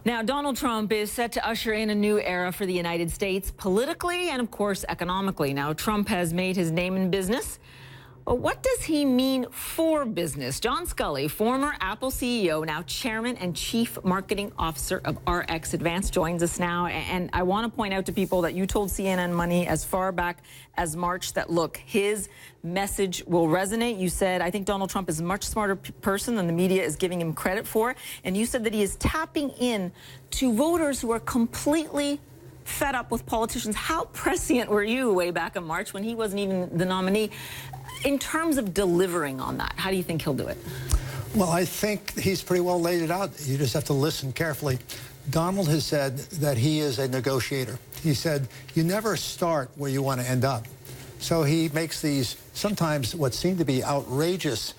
Now, Donald Trump is set to usher in a new era for the United States, politically and, of course, economically. Now, Trump has made his name in business. But what does he mean for business? John Sculley, former Apple CEO, now chairman and chief marketing officer of RX Advanced, joins us now. And I want to point out to people that you told CNN Money as far back as March that, look, his message will resonate. You said, I think Donald Trump is a much smarter person than the media is giving him credit for. And you said that he is tapping in to voters who are completely fed up with politicians. How prescient were you way back in March when he wasn't even the nominee? In terms of delivering on that, how do you think he'll do it? Well, I think he's pretty well laid it out. You just have to listen carefully. Donald has said that he is a negotiator. He said, you never start where you want to end up. So he makes these sometimes what seem to be outrageous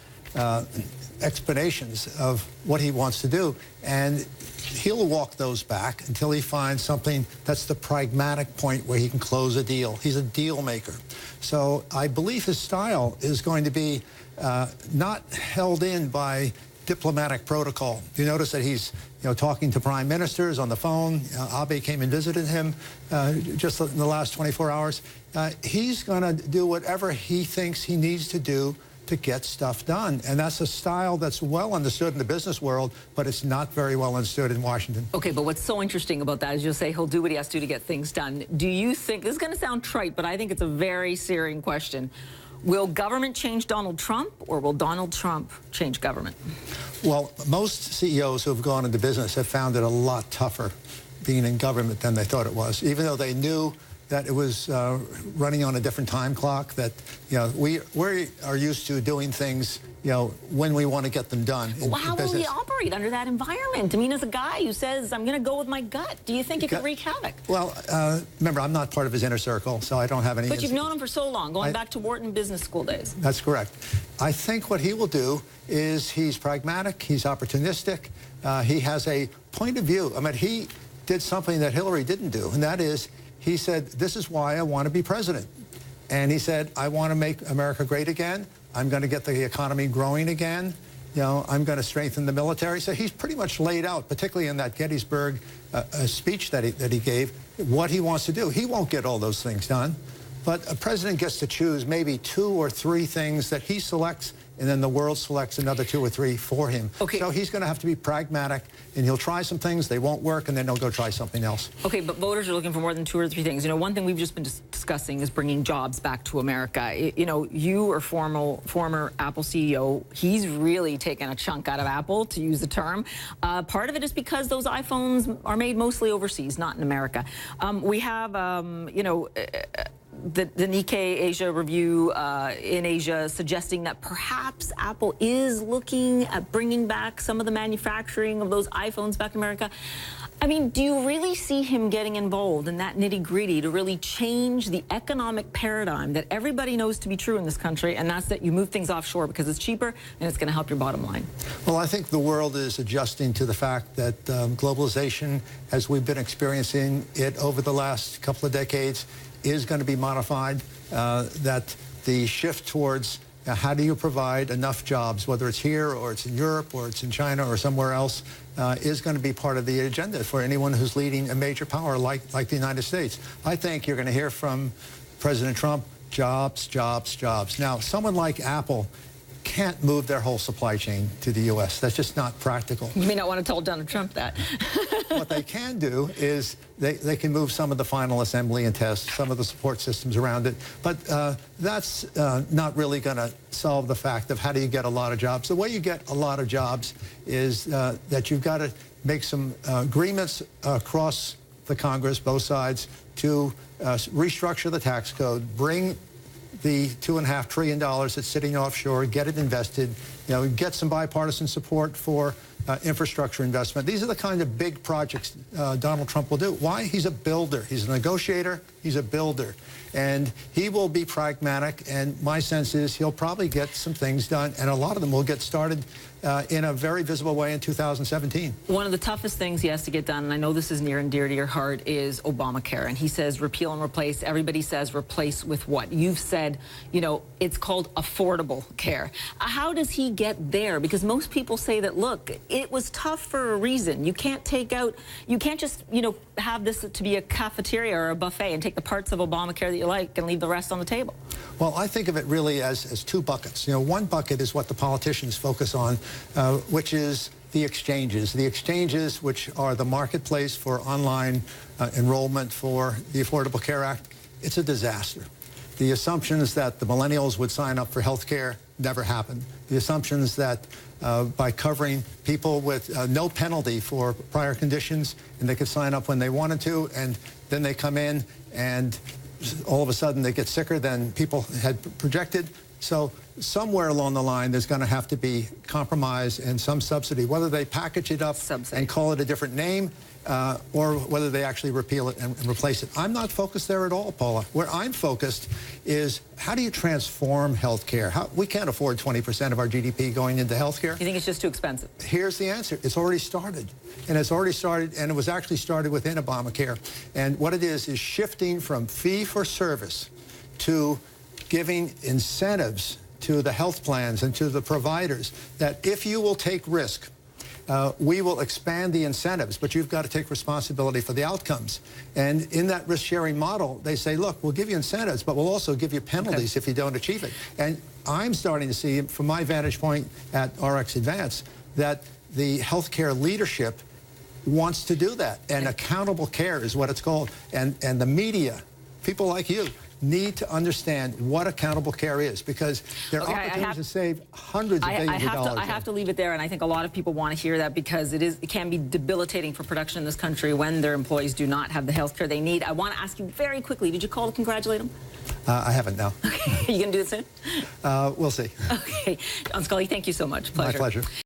explanations of what he wants to do. And he'll walk those back until he finds something that's the pragmatic point where he can close a deal. He's a deal maker. So I believe his style is going to be not held in by diplomatic protocol. You notice that he's talking to prime ministers on the phone. Abe came and visited him just in the last 24 hours. He's going to do whatever he thinks he needs to do to get stuff done. And that's a style that's well understood in the business world, but it's not very well understood in Washington. Okay, but what's so interesting about that is you'll say he'll do what he has to do to get things done. Do you think, this is going to sound trite, but I think it's a very searing question. Will government change Donald Trump, or will Donald Trump change government? Well, most CEOs who have gone into business have found it a lot tougher being in government than they thought it was, even though they knew that it was running on a different time clock, that we are used to doing things when we want to get them done in how business. Will he operate under that environment? I mean, as a guy who says, I'm going to go with my gut, do you think it could wreak havoc? Well, remember, I'm not part of his inner circle, so I don't have any... But you've known him for so long, going back to Wharton Business School days. That's correct. I think what he will do is he's pragmatic, he's opportunistic, he has a point of view. I mean, he did something that Hillary didn't do, and that is, he said, this is why I want to be president. And he said, I want to make America great again. I'm going to get the economy growing again. I'm going to strengthen the military. So he's pretty much laid out, particularly in that Gettysburg speech that he gave, what he wants to do. He won't get all those things done. But a president gets to choose maybe 2 or 3 things that he selects, and then the world selects another 2 or 3 for him. Okay. So he's going to have to be pragmatic, and he'll try some things, they won't work, and then he'll go try something else. Okay, but voters are looking for more than 2 or 3 things. One thing we've just been discussing is bringing jobs back to America. You are former Apple CEO. He's really taken a chunk out of Apple, to use the term. Part of it is because those iPhones are made mostly overseas, not in America. We have, the Nikkei Asia review in Asia suggesting that perhaps Apple is looking at bringing back some of the manufacturing of those iPhones back in America. I mean, do you really see him getting involved in that nitty-gritty to really change the economic paradigm that everybody knows to be true in this country, and that's that you move things offshore because it's cheaper and it's going to help your bottom line? Well, I think the world is adjusting to the fact that globalization, as we've been experiencing it over the last couple of decades, is going to be modified, that the shift towards how do you provide enough jobs, whether it's here or it's in Europe or it's in China or somewhere else, is going to be part of the agenda for anyone who's leading a major power like the United States. I think you're going to hear from President Trump, jobs, jobs, jobs. Now, someone like Apple can't move their whole supply chain to the U.S. That's just not practical. You may not want to tell Donald Trump that. What they can do is they can move some of the final assembly and test, some of the support systems around it. But that's not really going to solve the fact of how do you get a lot of jobs. The way you get a lot of jobs is that you've got to make some agreements across the Congress, both sides, to restructure the tax code, bring the $2.5 trillion that's sitting offshore, get it invested, get some bipartisan support for infrastructure investment. These are the kind of big projects Donald Trump will do. Why? He's a builder. He's a negotiator. He's a builder. And he will be pragmatic, and my sense is he'll probably get some things done, and a lot of them will get started in a very visible way in 2017. One of the toughest things he has to get done, and I know this is near and dear to your heart, is Obamacare. And he says repeal and replace. Everybody says replace with what? You've said, you know, it's called affordable care. How does he get there? Because most people say that, look, it was tough for a reason. You can't take out, you can't just, you know, have this to be a cafeteria or a buffet and take the parts of Obamacare that you like and leave the rest on the table. Well, I think of it really as two buckets. You know, one bucket is what the politicians focus on, which is the exchanges. The exchanges, which are the marketplace for online enrollment for the Affordable Care Act, it's a disaster. The assumptions that the millennials would sign up for health care never happened. The assumptions that by covering people with no penalty for prior conditions, and they could sign up when they wanted to, and then they come in and all of a sudden they get sicker than people had projected. So somewhere along the line, there's going to have to be compromise and some subsidy, whether they package it up and call it a different name, or whether they actually repeal it and replace it. I'm not focused there at all, Paula. Where I'm focused is how do you transform healthcare? We can't afford 20% of our GDP going into healthcare. You think it's just too expensive? Here's the answer. It's already started. And it's already started, and it was actually started within Obamacare. And what it is shifting from fee-for-service to giving incentives to the health plans and to the providers that if you will take risk, we will expand the incentives, but you've got to take responsibility for the outcomes. And in that risk-sharing model, they say, look, we'll give you incentives, but we'll also give you penalties if you don't achieve it. And I'm starting to see, from my vantage point at RX Advance, that the healthcare leadership wants to do that. And accountable care is what it's called. And the media, people like you, need to understand what accountable care is, because there are opportunities to save hundreds of billions of dollars. I have to leave it there, and I think a lot of people want to hear that, because it can be debilitating for production in this country when their employees do not have the health care they need. I want to ask you very quickly, did you call to congratulate them? I haven't, no. Okay, are you going to do it soon? We'll see. Okay. John Sculley, thank you so much. Pleasure. My pleasure.